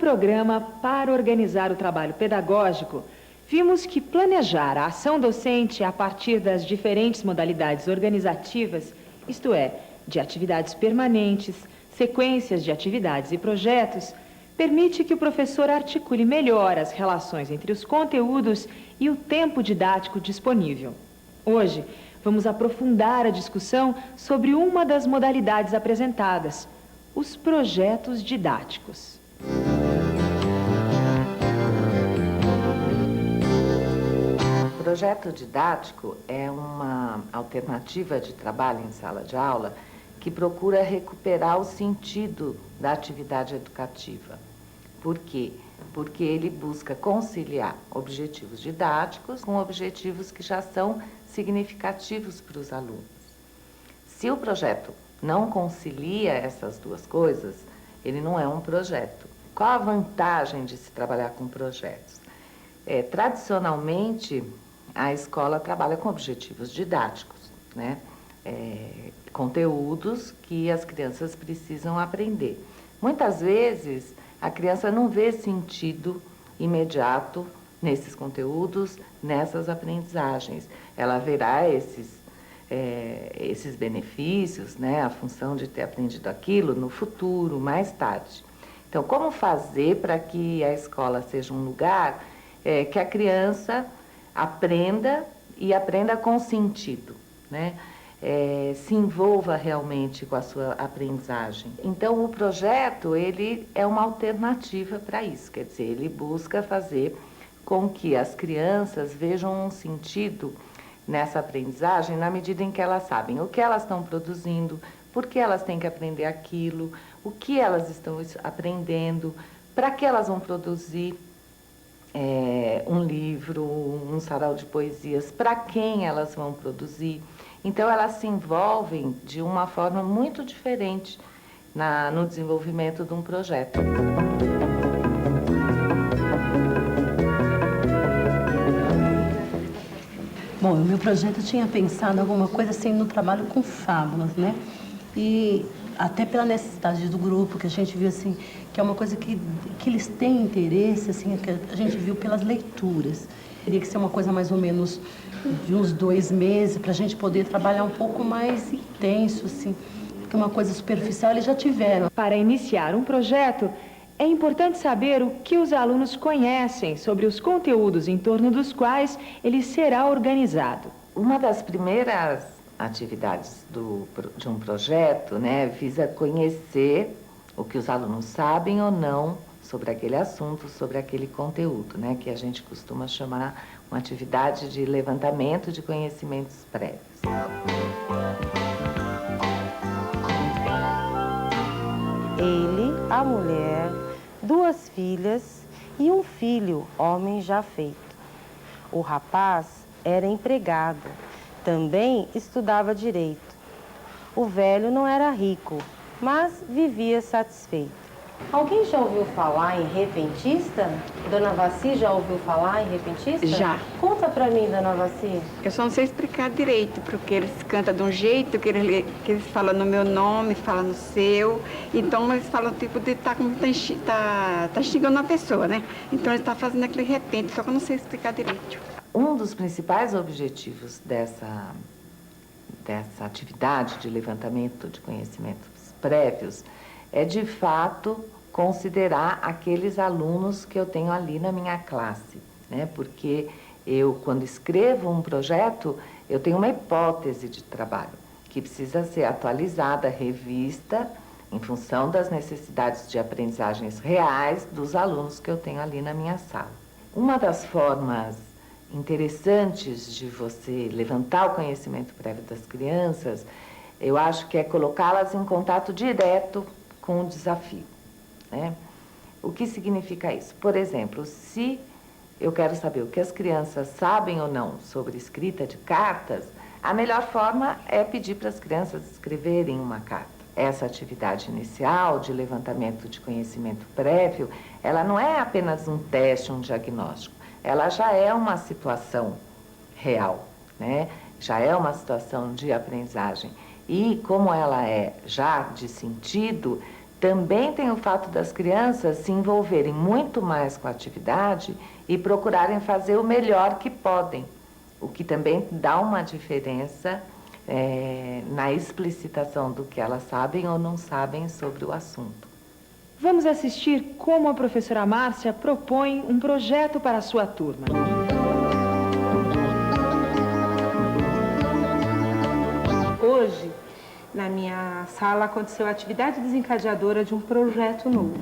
programa Para Organizar o Trabalho Pedagógico, vimos que planejar a ação docente a partir das diferentes modalidades organizativas, isto é, de atividades permanentes, sequências de atividades e projetos, permite que o professor articule melhor as relações entre os conteúdos e o tempo didático disponível. Hoje, vamos aprofundar a discussão sobre uma das modalidades apresentadas, os projetos didáticos. O projeto didático é uma alternativa de trabalho em sala de aula que procura recuperar o sentido da atividade educativa. Por quê? Porque ele busca conciliar objetivos didáticos com objetivos que já são significativos para os alunos. Se o projeto não concilia essas duas coisas, ele não é um projeto. Qual a vantagem de se trabalhar com projetos? Tradicionalmente, a escola trabalha com objetivos didáticos, né? Conteúdos que as crianças precisam aprender. Muitas vezes, a criança não vê sentido imediato nesses conteúdos, nessas aprendizagens. Ela verá esses benefícios, né, a função de ter aprendido aquilo no futuro, mais tarde. Então, como fazer para que a escola seja um lugar que a criança aprenda e aprenda com sentido, né? Se envolva realmente com a sua aprendizagem. Então, o projeto, ele é uma alternativa para isso, quer dizer, ele busca fazer com que as crianças vejam um sentido nessa aprendizagem na medida em que elas sabem o que elas estão produzindo, por que elas têm que aprender aquilo, o que elas estão aprendendo, para que elas vão produzir um livro, um sarau de poesias, para quem elas vão produzir. Então, elas se envolvem de uma forma muito diferente no desenvolvimento de um projeto. Bom, o meu projeto eu tinha pensado alguma coisa assim no trabalho com fábulas, né? E até pela necessidade do grupo, que a gente viu assim, que é uma coisa que eles têm interesse, assim, que a gente viu pelas leituras. Teria que ser uma coisa mais ou menos de uns 2 meses, para a gente poder trabalhar um pouco mais intenso, assim, porque uma coisa superficial eles já tiveram. Para iniciar um projeto, é importante saber o que os alunos conhecem sobre os conteúdos em torno dos quais ele será organizado. Uma das primeiras atividades de um projeto, né, visa conhecer o que os alunos sabem ou não sobre aquele assunto, sobre aquele conteúdo, né, que a gente costuma chamar uma atividade de levantamento de conhecimentos prévios. Ele, a mulher, 2 filhas e um filho, homem já feito. O rapaz era empregado, também estudava direito. O velho não era rico, mas vivia satisfeito. Alguém já ouviu falar em repentista? Dona Vaci já ouviu falar em repentista? Já. Conta pra mim, Dona Vaci. Eu só não sei explicar direito, porque eles cantam de um jeito, que eles falam no meu nome, falam no seu. Então, eles falam tipo de tá xingando uma pessoa, né? Então, eles estão fazendo aquele repente, só que eu não sei explicar direito. Um dos principais objetivos dessa atividade de levantamento de conhecimentos prévios é, de fato, considerar aqueles alunos que eu tenho ali na minha classe, né? Porque eu, quando escrevo um projeto, eu tenho uma hipótese de trabalho que precisa ser atualizada, revista, em função das necessidades de aprendizagens reais dos alunos que eu tenho ali na minha sala. Uma das formas interessantes de você levantar o conhecimento prévio das crianças, eu acho que é colocá-las em contato direto com o desafio, né? O que significa isso? Por exemplo, se eu quero saber o que as crianças sabem ou não sobre escrita de cartas, a melhor forma é pedir para as crianças escreverem uma carta. Essa atividade inicial de levantamento de conhecimento prévio, ela não é apenas um teste, um diagnóstico, ela já é uma situação real, né? Já é uma situação de aprendizagem. E como ela é já de sentido, também tem o fato das crianças se envolverem muito mais com a atividade e procurarem fazer o melhor que podem, o que também dá uma diferença na explicitação do que elas sabem ou não sabem sobre o assunto. Vamos assistir como a professora Márcia propõe um projeto para a sua turma. Hoje, na minha sala, aconteceu a atividade desencadeadora de um projeto novo.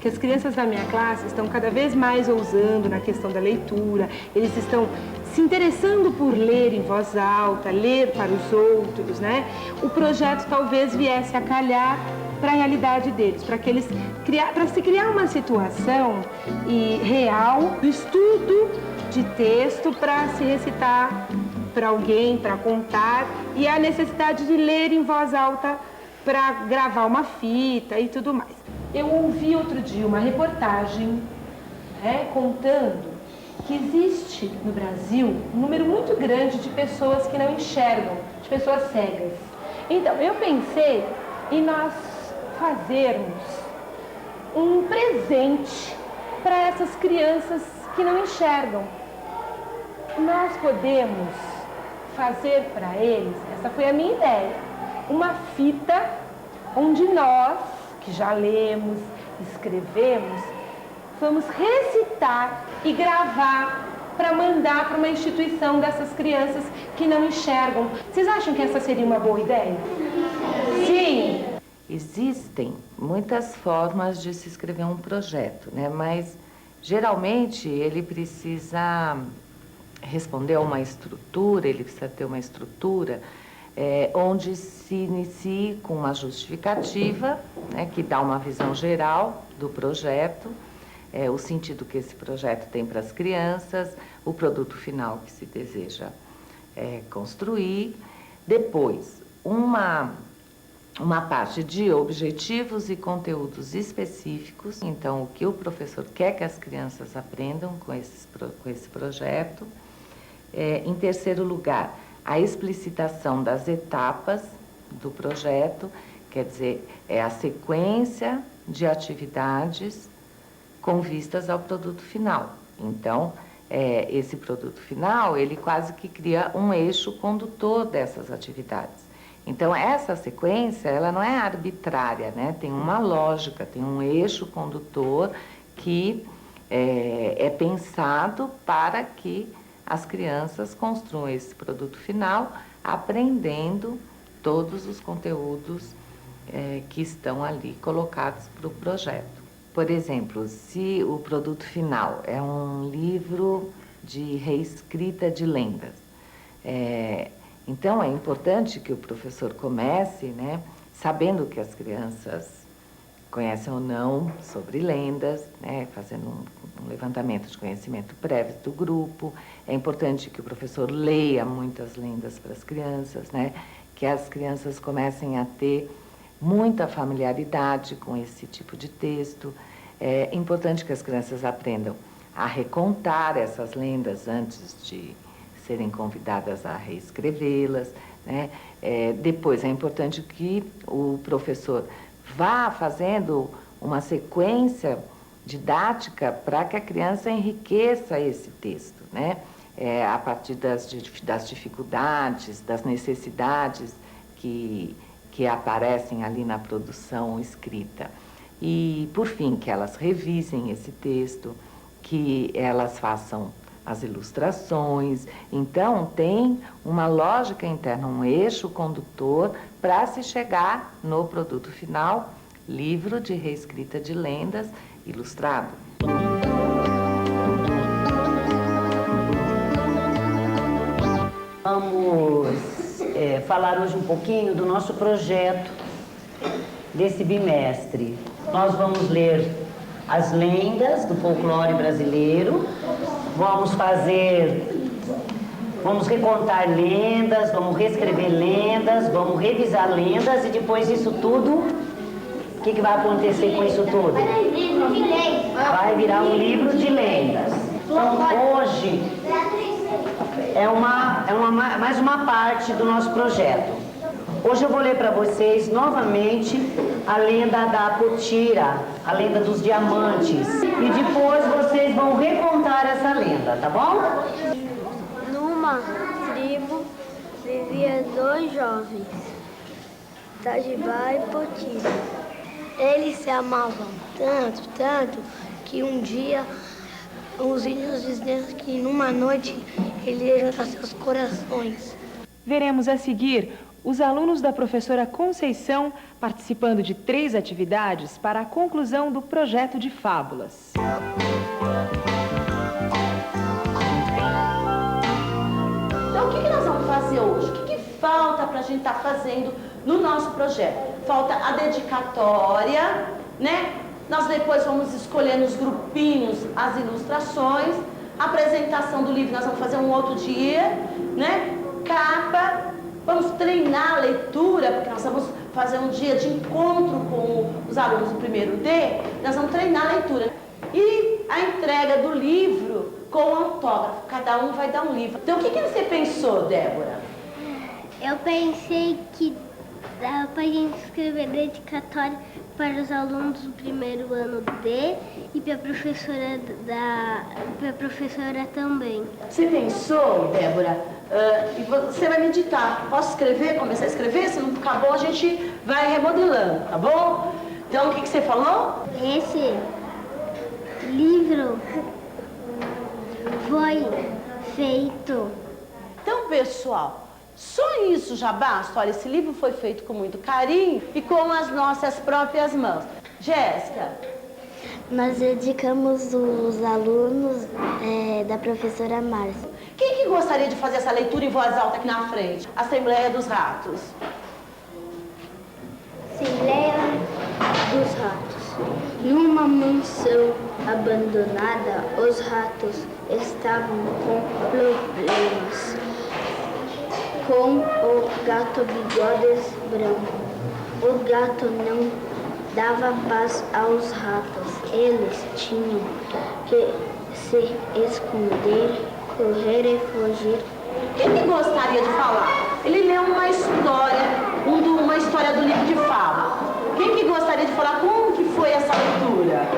Que as crianças da minha classe estão cada vez mais ousando na questão da leitura, eles estão se interessando por ler em voz alta, ler para os outros, né? O projeto talvez viesse a calhar para a realidade deles, para se criar uma situação real do estudo de texto para se recitar para alguém, para contar, e a necessidade de ler em voz alta para gravar uma fita e tudo mais. Eu ouvi outro dia uma reportagem contando que existe no Brasil um número muito grande de pessoas que não enxergam, de pessoas cegas. Então, eu pensei em nós fazermos um presente para essas crianças que não enxergam. Nós podemos fazer para eles, essa foi a minha ideia, uma fita onde nós, que já lemos, escrevemos, vamos recitar e gravar para mandar para uma instituição dessas crianças que não enxergam. Vocês acham que essa seria uma boa ideia? Sim! Existem muitas formas de se escrever um projeto, né? Mas geralmente ele precisa responder a uma estrutura, ele precisa ter uma estrutura onde se inicie com uma justificativa, né, que dá uma visão geral do projeto, o sentido que esse projeto tem para as crianças, o produto final que se deseja construir. Depois, uma parte de objetivos e conteúdos específicos, então o que o professor quer que as crianças aprendam com esse projeto. Em terceiro lugar, a explicitação das etapas do projeto, quer dizer, a sequência de atividades com vistas ao produto final. Então, esse produto final, ele quase que cria um eixo condutor dessas atividades. Então, essa sequência, ela não é arbitrária, né? Tem uma lógica, tem um eixo condutor que é pensado para que as crianças construam esse produto final, aprendendo todos os conteúdos que estão ali colocados para o projeto. Por exemplo, se o produto final é um livro de reescrita de lendas, então é importante que o professor comece, né, sabendo que as crianças conhecem ou não sobre lendas, né, fazendo um levantamento de conhecimento prévio do grupo. É importante que o professor leia muitas lendas para as crianças, né, que as crianças comecem a ter muita familiaridade com esse tipo de texto. É importante que as crianças aprendam a recontar essas lendas antes de serem convidadas a reescrevê-las, né? Depois, é importante que o professor vá fazendo uma sequência didática para que a criança enriqueça esse texto, né? A partir das dificuldades, das necessidades que aparecem ali na produção escrita. E, por fim, que elas revisem esse texto, que elas façam as ilustrações. Então, tem uma lógica interna, um eixo condutor para se chegar no produto final, livro de reescrita de lendas ilustrado. Vamos falar hoje um pouquinho do nosso projeto desse bimestre. Nós vamos ler as lendas do folclore brasileiro, vamos recontar lendas, vamos reescrever lendas, vamos revisar lendas e depois disso tudo, o que vai acontecer com isso tudo? Vai virar um livro de lendas. Então hoje é mais uma parte do nosso projeto. Hoje eu vou ler para vocês novamente a lenda da Potira, a lenda dos diamantes. E depois vocês vão recontar essa lenda, tá bom? Numa tribo vivia dois jovens, Itajibá e Potira. Eles se amavam tanto, que um dia os índios diziam que numa noite eles iam juntar seus corações. Veremos a seguir os alunos da professora Conceição participando de 3 atividades para a conclusão do projeto de fábulas. Então, o que nós vamos fazer hoje? O que falta para a gente estar fazendo no nosso projeto? Falta a dedicatória, né? Nós depois vamos escolher nos grupinhos as ilustrações, a apresentação do livro nós vamos fazer um outro dia, né? Capa, vamos treinar a leitura, porque nós vamos fazer um dia de encontro com os alunos do primeiro D, nós vamos treinar a leitura. E a entrega do livro com o autógrafo, cada um vai dar um livro. Então, o que você pensou, Débora? Eu pensei que dava para a gente escrever dedicatória para os alunos do primeiro ano D e para a professora também. Você pensou, Débora? E você vai meditar. Posso escrever, começar a escrever? Se não ficar bom, a gente vai remodelando, tá bom? Então, o que você falou? Esse livro foi feito. Então, pessoal, só isso já basta. Olha, esse livro foi feito com muito carinho e com as nossas próprias mãos. Jéssica? Nós dedicamos os alunos da professora Márcia. Quem que gostaria de fazer essa leitura em voz alta aqui na frente? Assembleia dos Ratos. Assembleia dos Ratos. Numa mansão abandonada, os ratos estavam com problemas. Com o gato Bigodes Branco. O gato não dava paz aos ratos. Eles tinham que se esconder, correr e fugir. Quem que gostaria de falar? Ele leu uma história do livro de fala. Quem que gostaria de falar como que foi essa leitura?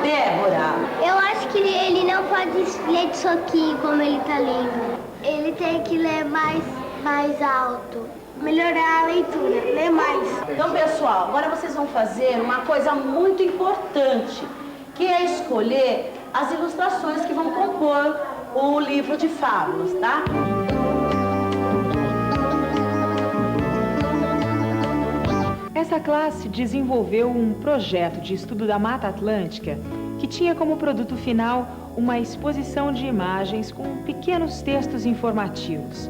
Débora? Eu acho que ele não pode ler de soquinho como ele está lendo. Ele tem que ler mais alto. Melhorar a leitura, ler mais. Então, pessoal, agora vocês vão fazer uma coisa muito importante, que é escolher as ilustrações que vão compor o livro de fábulas, tá? Essa classe desenvolveu um projeto de estudo da Mata Atlântica que tinha como produto final uma exposição de imagens com pequenos textos informativos.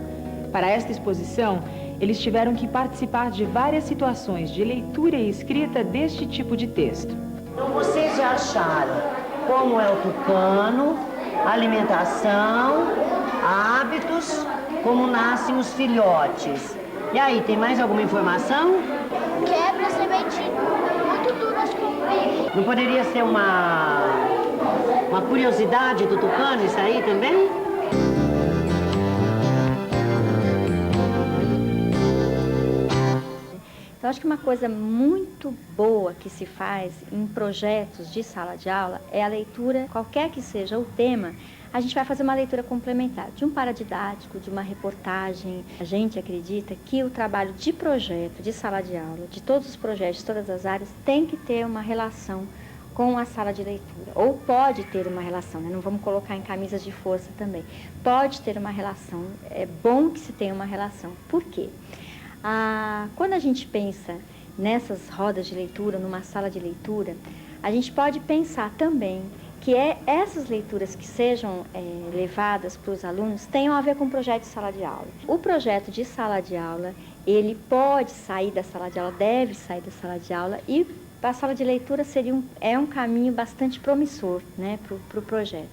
Para esta exposição, eles tiveram que participar de várias situações de leitura e escrita deste tipo de texto. Então vocês já acharam como é o tucano, alimentação, hábitos, como nascem os filhotes. E aí, tem mais alguma informação? Quebra sementinha muito duras comigo. Não poderia ser uma curiosidade do tucano isso aí também? Eu acho que uma coisa muito boa que se faz em projetos de sala de aula é a leitura, qualquer que seja o tema, a gente vai fazer uma leitura complementar, de um paradidático, de uma reportagem. A gente acredita que o trabalho de projeto, de sala de aula, de todos os projetos, de todas as áreas, tem que ter uma relação com a sala de leitura, ou pode ter uma relação, né? Não vamos colocar em camisas de força também. Pode ter uma relação, é bom que se tenha uma relação. Por quê? Quando a gente pensa nessas rodas de leitura, numa sala de leitura, a gente pode pensar também que essas leituras que sejam levadas para os alunos tenham a ver com o projeto de sala de aula. O projeto de sala de aula, ele pode sair da sala de aula, deve sair da sala de aula, e a sala de leitura é um caminho bastante promissor, né, para o projeto.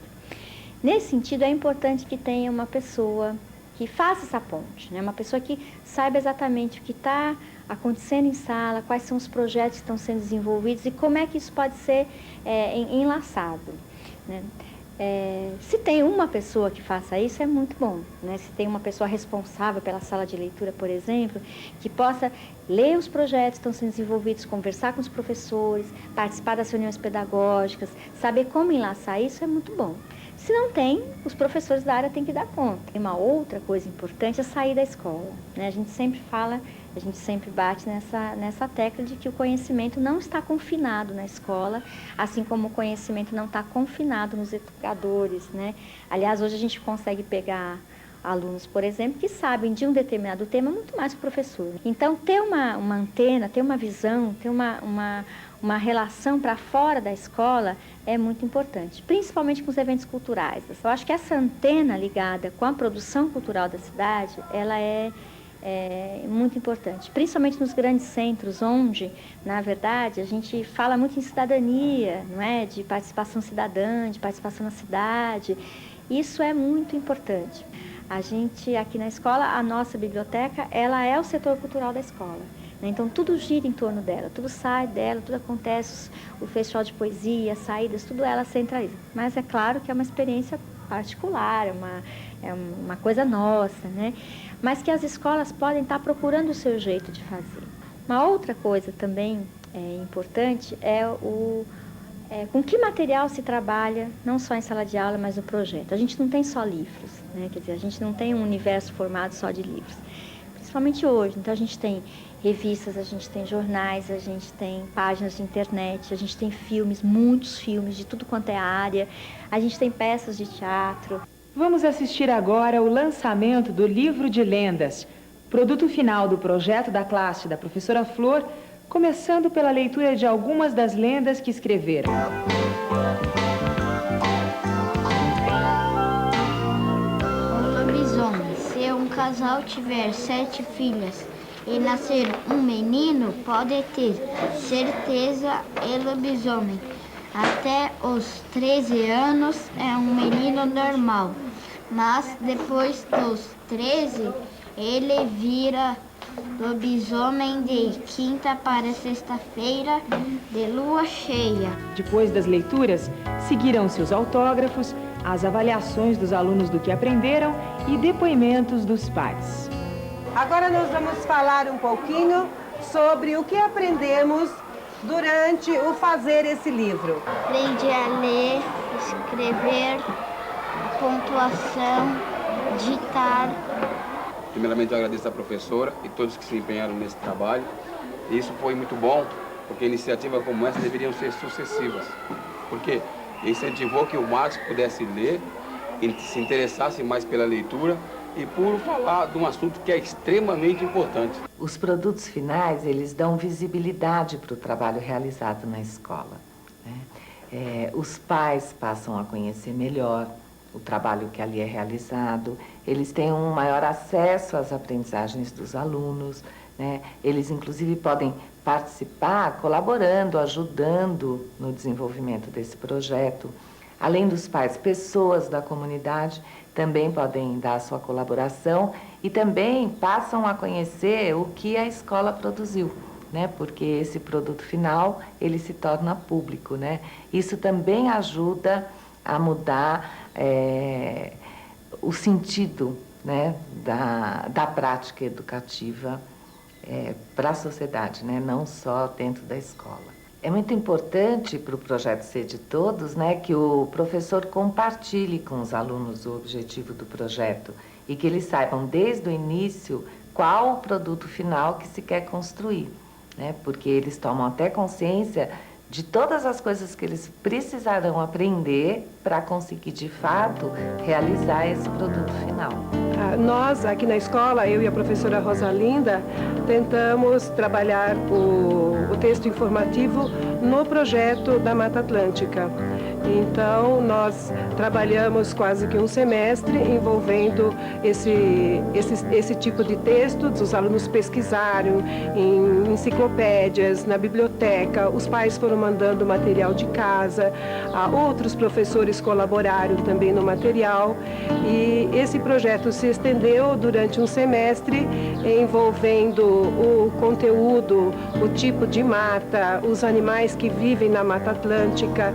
Nesse sentido, é importante que tenha uma pessoa que faça essa ponte, né? Uma pessoa que saiba exatamente o que está acontecendo em sala, quais são os projetos que estão sendo desenvolvidos e como é que isso pode ser enlaçado, né? Se tem uma pessoa que faça isso, é muito bom, né? Se tem uma pessoa responsável pela sala de leitura, por exemplo, que possa ler os projetos que estão sendo desenvolvidos, conversar com os professores, participar das reuniões pedagógicas, saber como enlaçar isso, é muito bom. Se não tem, os professores da área têm que dar conta. E uma outra coisa importante é sair da escola, né? A gente sempre fala, a gente sempre bate nessa tecla de que o conhecimento não está confinado na escola, assim como o conhecimento não está confinado nos educadores, né? Aliás, hoje a gente consegue pegar alunos, por exemplo, que sabem de um determinado tema muito mais que o professor. Então, ter uma antena, ter uma visão, ter uma relação para fora da escola é muito importante, principalmente com os eventos culturais. Eu acho que essa antena ligada com a produção cultural da cidade, ela é muito importante, principalmente nos grandes centros, onde, na verdade, a gente fala muito em cidadania, não é? De participação cidadã, de participação na cidade. Isso é muito importante. A gente, aqui na escola, a nossa biblioteca, ela é o setor cultural da escola, né? Então, tudo gira em torno dela, tudo sai dela, tudo acontece, o festival de poesia, saídas, tudo ela centraliza. Mas é claro que é uma experiência particular, é uma coisa nossa, né? Mas que as escolas podem estar procurando o seu jeito de fazer. Uma outra coisa também importante é com que material se trabalha, não só em sala de aula, mas no projeto. A gente não tem só livros, né? Quer dizer, a gente não tem um universo formado só de livros, principalmente hoje. Então, a gente tem revistas, a gente tem jornais, a gente tem páginas de internet, a gente tem filmes, muitos filmes de tudo quanto é área, a gente tem peças de teatro. Vamos assistir agora o lançamento do Livro de Lendas, produto final do projeto da classe da professora Flor, começando pela leitura de algumas das lendas que escreveram. O lobisomem. Se um casal tiver 7 filhas e nascer um menino, pode ter certeza é lobisomem. Até os 13 anos é um menino normal, mas depois dos 13 ele vira lobisomem de quinta para sexta-feira de lua cheia. Depois das leituras, seguiram-se os autógrafos, as avaliações dos alunos do que aprenderam e depoimentos dos pais. Agora nós vamos falar um pouquinho sobre o que aprendemos durante o fazer esse livro. Aprendi a ler, escrever, pontuação, digitar. Primeiramente, eu agradeço à professora e todos que se empenharam nesse trabalho. E isso foi muito bom, porque iniciativas como essa deveriam ser sucessivas. Porque incentivou que o Marcos pudesse ler, se interessasse mais pela leitura e por falar de um assunto que é extremamente importante. Os produtos finais, eles dão visibilidade para o trabalho realizado na escola, né? Os pais passam a conhecer melhor o trabalho que ali é realizado, eles têm um maior acesso às aprendizagens dos alunos, né? Eles, inclusive, podem participar colaborando, ajudando no desenvolvimento desse projeto. Além dos pais, pessoas da comunidade também podem dar a sua colaboração e também passam a conhecer o que a escola produziu, né? Porque esse produto final, ele se torna público, né? Isso também ajuda a mudar o sentido, né, da prática educativa para a sociedade, né? Não só dentro da escola. É muito importante para o projeto Ser de Todos, né, que o professor compartilhe com os alunos o objetivo do projeto e que eles saibam desde o início qual o produto final que se quer construir, né? Porque eles tomam até consciência de todas as coisas que eles precisarão aprender para conseguir, de fato, realizar esse produto final. Nós, aqui na escola, eu e a professora Rosalinda, tentamos trabalhar o texto informativo no projeto da Mata Atlântica. Então, nós trabalhamos quase que um semestre envolvendo esse tipo de texto. Os alunos pesquisaram em enciclopédias, na biblioteca, os pais foram mandando material de casa, outros professores colaboraram também no material. E esse projeto se estendeu durante um semestre, envolvendo o conteúdo o tipo de mata, os animais que vivem na Mata Atlântica,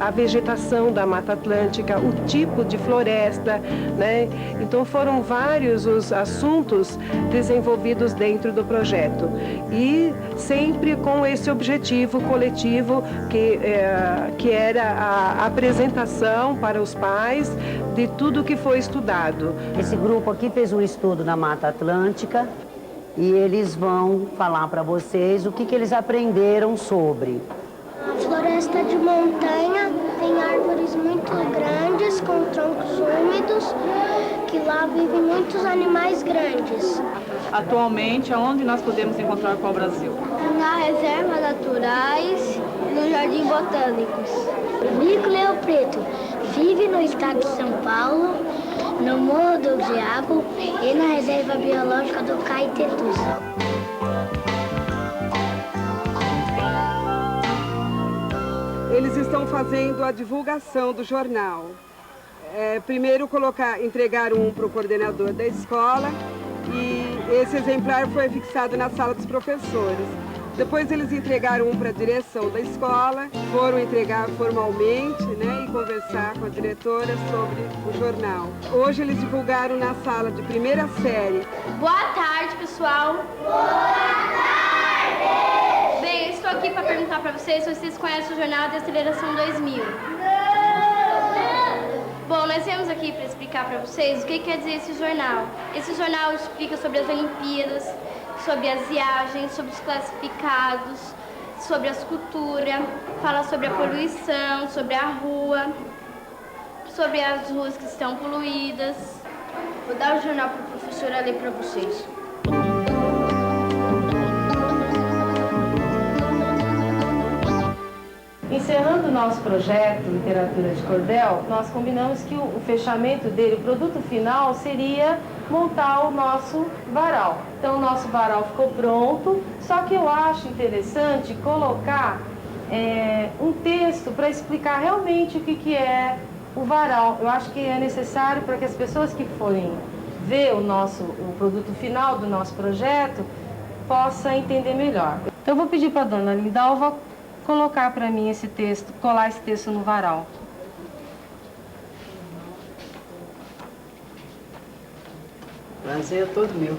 a vegetação da Mata Atlântica, o tipo de floresta, né? Então foram vários os assuntos desenvolvidos dentro do projeto e sempre com esse objetivo coletivo que era a apresentação para os pais de tudo que foi estudado. Esse grupo aqui fez um estudo na Mata Atlântica e eles vão falar para vocês o que eles aprenderam sobre. A floresta de montanha tem árvores muito grandes com troncos úmidos, que lá vivem muitos animais grandes. Atualmente, aonde nós podemos encontrar pau-brasil? Na reserva naturais, no Jardim Botânicos. O mico-leão preto vive no estado de São Paulo, no Morro do Diabo e na reserva biológica do Caetetus. Eles estão fazendo a divulgação do jornal. Primeiro entregaram um para o coordenador da escola e esse exemplar foi fixado na sala dos professores. Depois eles entregaram um para a direção da escola, foram entregar formalmente, né, e conversar com a diretora sobre o jornal. Hoje eles divulgaram na sala de primeira série. Boa tarde, pessoal. Boa tarde! Bem, eu estou aqui para perguntar para vocês se vocês conhecem o jornal da Aceleração 2000. Bom, nós viemos aqui para explicar para vocês o que quer dizer esse jornal. Esse jornal explica sobre as Olimpíadas, sobre as viagens, sobre os classificados, sobre as culturas, fala sobre a poluição, sobre a rua, sobre as ruas que estão poluídas. Vou dar o jornal para o professor ler para vocês. Encerrando o nosso projeto Literatura de Cordel, nós combinamos que o fechamento dele, o produto final, seria montar o nosso varal. Então o nosso varal ficou pronto, só que eu acho interessante colocar um texto para explicar realmente o que é o varal. Eu acho que é necessário para que as pessoas que forem ver o produto final do nosso projeto possam entender melhor. Então eu vou pedir para a dona Lindalva colocar para mim esse texto, colar esse texto no varal. Prazer é todo meu.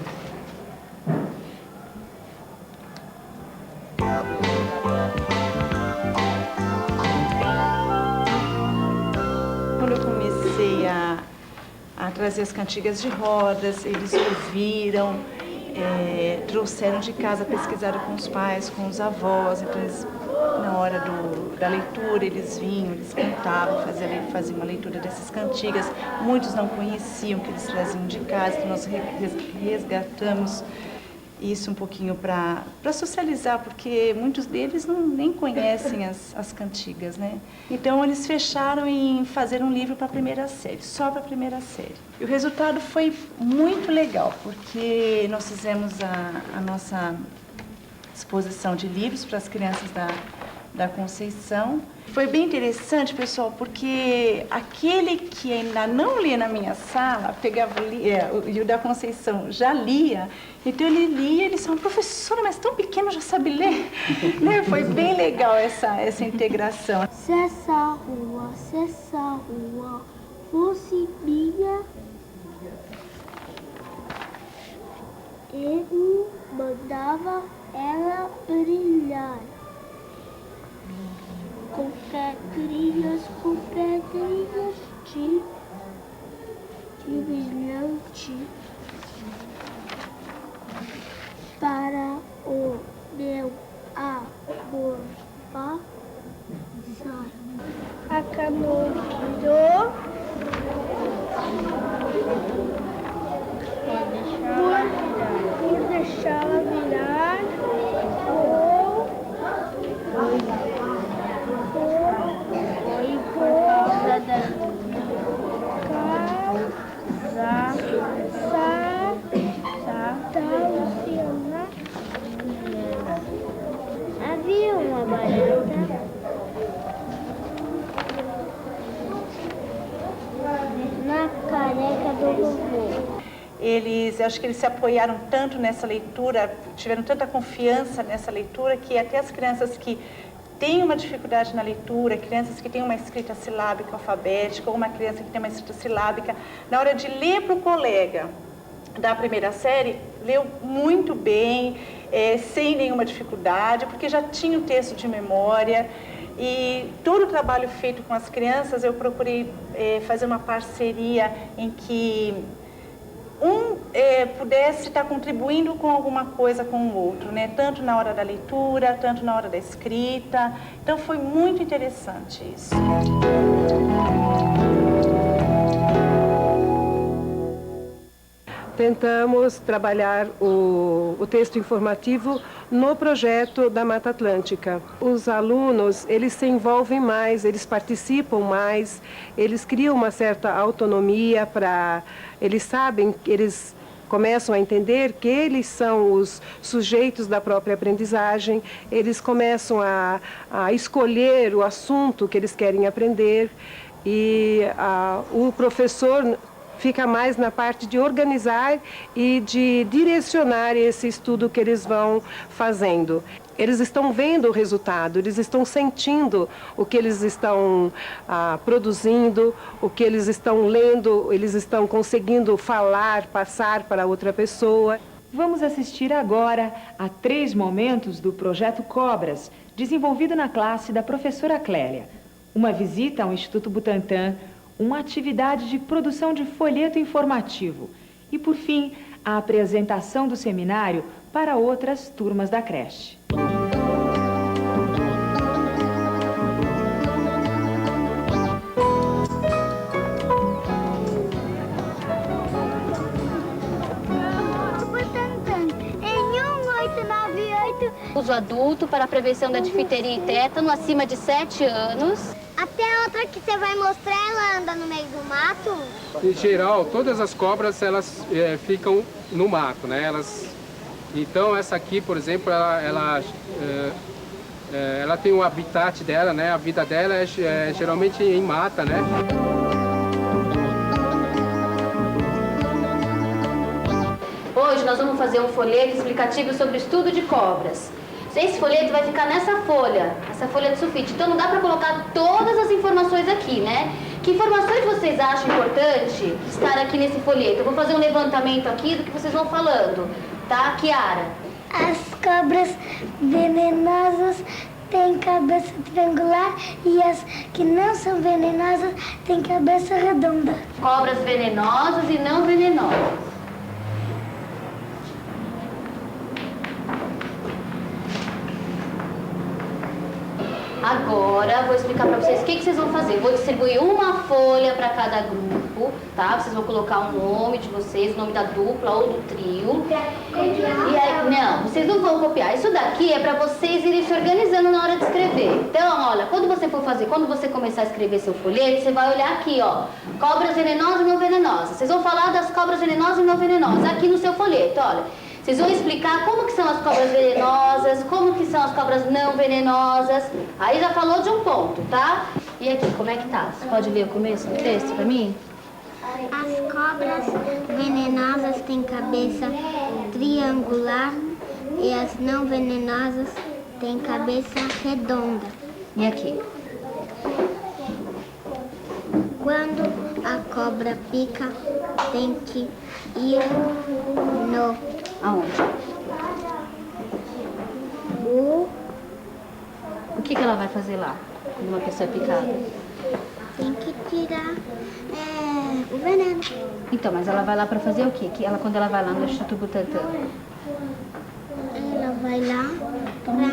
Quando eu comecei a trazer as cantigas de rodas, eles ouviram, trouxeram de casa, pesquisaram com os pais, com os avós, então eles, na hora da leitura, eles vinham, eles cantavam, faziam uma leitura dessas cantigas. Muitos não conheciam, que eles traziam de casa, então nós resgatamos isso um pouquinho para socializar, porque muitos deles nem conhecem as cantigas, né? Então eles fecharam em fazer um livro para a primeira série, só para a primeira série. E o resultado foi muito legal, porque nós fizemos a nossa exposição de livros para as crianças da Conceição. Foi bem interessante, pessoal, porque aquele que ainda não lia na minha sala, e o da Conceição já lia, então ele lia, eles são professora, mas tão pequeno, já sabe ler. Né? Foi bem legal essa integração. Se essa rua fosse minha, eu mandava ela brilhar. Com pedrinhas de brilhante para o meu amor passar. Acabou por deixá-la virar causa acho que eles se apoiaram tanto nessa leitura, tiveram tanta confiança nessa leitura, que até as crianças que têm uma dificuldade na leitura, crianças que têm uma escrita silábica alfabética, ou uma criança que tem uma escrita silábica, na hora de ler para o colega da primeira série, leu muito bem, sem nenhuma dificuldade, porque já tinha o texto de memória. E todo o trabalho feito com as crianças, eu procurei fazer uma parceria em que pudesse estar contribuindo com alguma coisa com o outro, né? Tanto na hora da leitura, tanto na hora da escrita. Então foi muito interessante isso. Tentamos trabalhar o texto informativo no projeto da Mata Atlântica. Os alunos, eles se envolvem mais, eles participam mais, eles criam uma certa autonomia eles sabem, eles começam a entender que eles são os sujeitos da própria aprendizagem, eles começam a escolher o assunto que eles querem aprender e o professor fica mais na parte de organizar e de direcionar esse estudo que eles vão fazendo. Eles estão vendo o resultado, eles estão sentindo o que eles estão produzindo, o que eles estão lendo, eles estão conseguindo falar, passar para outra pessoa. Vamos assistir agora a 3 momentos do Projeto Cobras, desenvolvido na classe da professora Clélia. Uma visita ao Instituto Butantan, uma atividade de produção de folheto informativo e, por fim, a apresentação do seminário para outras turmas da creche. Uso adulto para a prevenção da difteria e tétano acima de 7 anos. Até a outra que você vai mostrar, ela anda no meio do mato? Em geral, todas as cobras, elas ficam no mato, né? Então, essa aqui, por exemplo, ela tem o habitat dela, né? A vida dela é geralmente em mata, né? Hoje nós vamos fazer um folheto explicativo sobre o estudo de cobras. Esse folheto vai ficar nessa folha de sulfite. Então não dá para colocar todas as informações aqui, né? Que informações vocês acham importante estar aqui nesse folheto? Eu vou fazer um levantamento aqui do que vocês vão falando, tá? Kiara? As cobras venenosas têm cabeça triangular e as que não são venenosas têm cabeça redonda. Cobras venenosas e não venenosas. Agora, vou explicar para vocês o que vocês vão fazer. Vou distribuir uma folha para cada grupo, tá? Vocês vão colocar o nome de vocês, o nome da dupla ou do trio. E aí, não, vocês não vão copiar. Isso daqui é para vocês irem se organizando na hora de escrever. Então, olha, quando você começar a escrever seu folheto, você vai olhar aqui, ó. Cobras venenosas e não venenosas. Vocês vão falar das cobras venenosas e não venenosas aqui no seu folheto, olha. Vocês vão explicar como que são as cobras venenosas, como que são as cobras não venenosas. Aí já falou de um ponto, tá? E aqui, como é que tá? Você pode ler o começo do texto pra mim? As cobras venenosas têm cabeça triangular e as não venenosas têm cabeça redonda. E aqui? Quando a cobra pica, tem que ir no... Aonde? O que ela vai fazer lá, quando uma pessoa é picada? Tem que tirar o veneno. Então, mas ela vai lá para fazer o quê? Quando ela vai lá no Instituto Butantan? Ela vai lá para...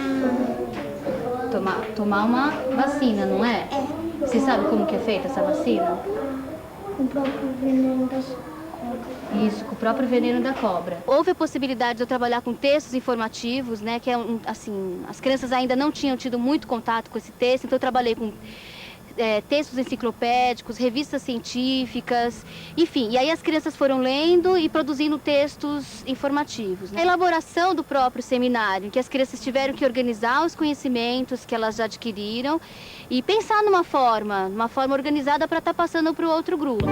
Tomar uma vacina, não é? É. Você sabe como que é feita essa vacina? Com o próprio veneno das cobras. Isso, com o próprio veneno da cobra. Houve a possibilidade de eu trabalhar com textos informativos, né? Que é assim, as crianças ainda não tinham tido muito contato com esse texto, então eu trabalhei com textos enciclopédicos, revistas científicas, enfim. E aí as crianças foram lendo e produzindo textos informativos, né? A elaboração do próprio seminário, em que as crianças tiveram que organizar os conhecimentos que elas já adquiriram e pensar numa forma organizada para estar passando para o outro grupo.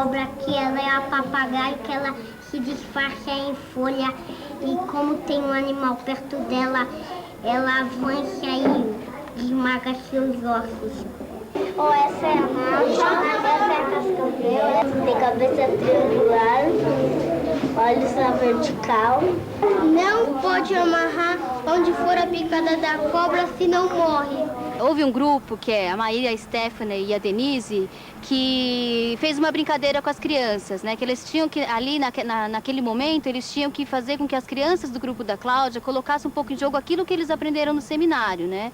cobra, que ela é a papagaio, que ela se disfarça em folha e como tem um animal perto dela, ela avança e esmaga seus ossos. Essa é a Nádia, essa é a cascavel, tem cabeça triangular, olhos na vertical. Não pode amarrar onde for a picada da cobra, senão morre. Houve um grupo, que é a Maíra, a Stephanie e a Denise, que fez uma brincadeira com as crianças, né? Que eles tinham que, ali naquele momento, eles tinham que fazer com que as crianças do grupo da Cláudia colocassem um pouco em jogo aquilo que eles aprenderam no seminário, né?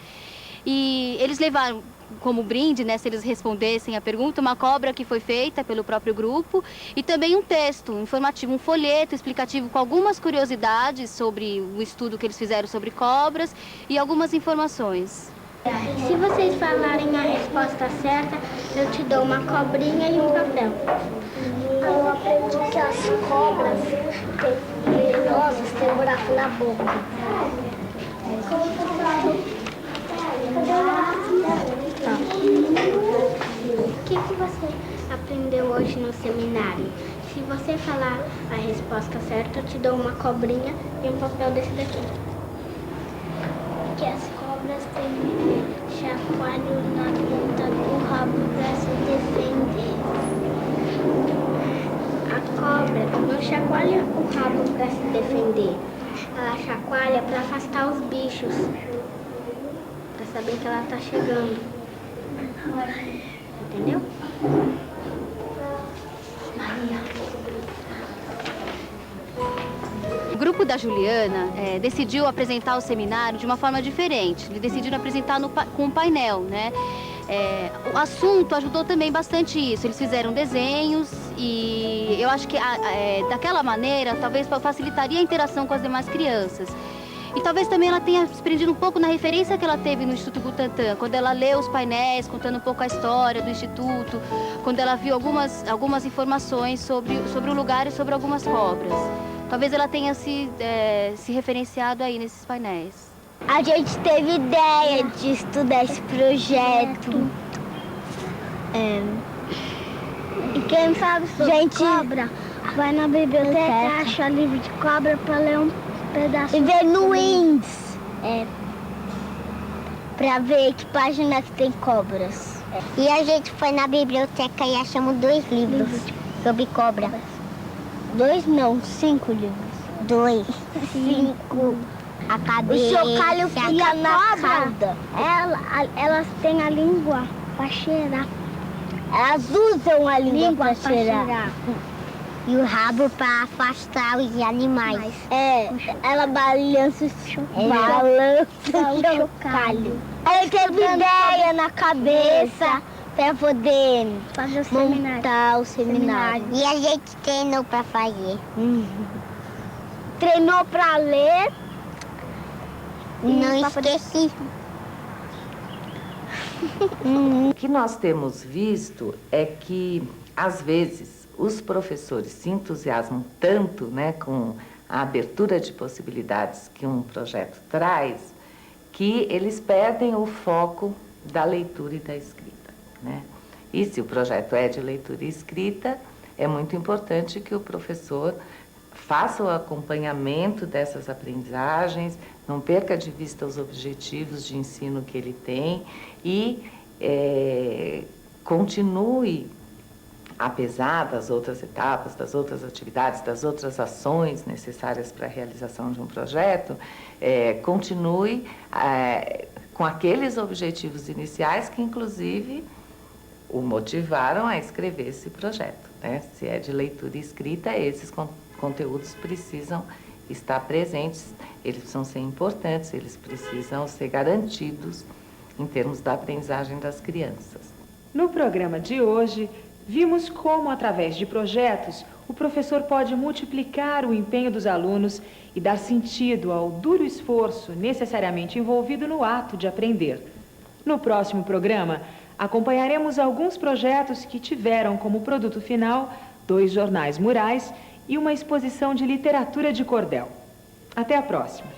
E eles levaram como brinde, né, se eles respondessem a pergunta, uma cobra que foi feita pelo próprio grupo e também um texto informativo, um folheto explicativo com algumas curiosidades sobre o estudo que eles fizeram sobre cobras e algumas informações. Se vocês falarem a resposta certa, eu te dou uma cobrinha e um papel. Eu aprendi que as cobras venenosas têm um buraco na boca. O que você aprendeu hoje no seminário? Se você falar a resposta certa, eu te dou uma cobrinha e um papel desse daqui. Que as cobras têm chacoalho na ponta do rabo para se defender. A cobra não chacoalha o rabo para se defender. Ela chacoalha para afastar os bichos. Para saber que ela está chegando. Entendeu? O grupo da Juliana decidiu apresentar o seminário de uma forma diferente. Eles decidiram apresentar com um painel, né? O assunto ajudou também bastante isso. Eles fizeram desenhos e eu acho que daquela maneira talvez facilitaria a interação com as demais crianças. E talvez também ela tenha se prendido um pouco na referência que ela teve no Instituto Butantan, quando ela leu os painéis, contando um pouco a história do Instituto, quando ela viu algumas informações sobre o lugar e sobre algumas cobras. Talvez ela tenha se referenciado aí nesses painéis. A gente teve ideia de estudar esse projeto. E quem sabe sobre cobra, vai na biblioteca, acha livro de cobra para ler um pedaço. E ver no índice. Pra ver que página que tem cobras. E a gente foi na biblioteca e achamos 2 livros sobre cobra. 2 não, 5 livros. 2, 5. A cabeça. O chocalho fica na cauda. Elas têm a língua para cheirar. Elas usam a língua para cheirar. E o rabo para afastar os animais. Ela balança o chocalho. Ela teve ideia na cabeça para poder montar o seminário. E a gente treinou para fazer. Treinou para ler. Não esqueci. O que nós temos visto é que, às vezes, os professores se entusiasmam tanto, né, com a abertura de possibilidades que um projeto traz, que eles perdem o foco da leitura e da escrita, né? E se o projeto é de leitura e escrita, é muito importante que o professor faça o acompanhamento dessas aprendizagens, não perca de vista os objetivos de ensino que ele tem e continue, apesar das outras etapas, das outras atividades, das outras ações necessárias para a realização de um projeto, continue com aqueles objetivos iniciais que, inclusive, o motivaram a escrever esse projeto, né? Se é de leitura e escrita, esses conteúdos precisam estar presentes, eles precisam ser importantes, eles precisam ser garantidos em termos da aprendizagem das crianças. No programa de hoje, vimos como, através de projetos, o professor pode multiplicar o empenho dos alunos e dar sentido ao duro esforço necessariamente envolvido no ato de aprender. No próximo programa, acompanharemos alguns projetos que tiveram como produto final 2 jornais murais e uma exposição de literatura de cordel. Até a próxima!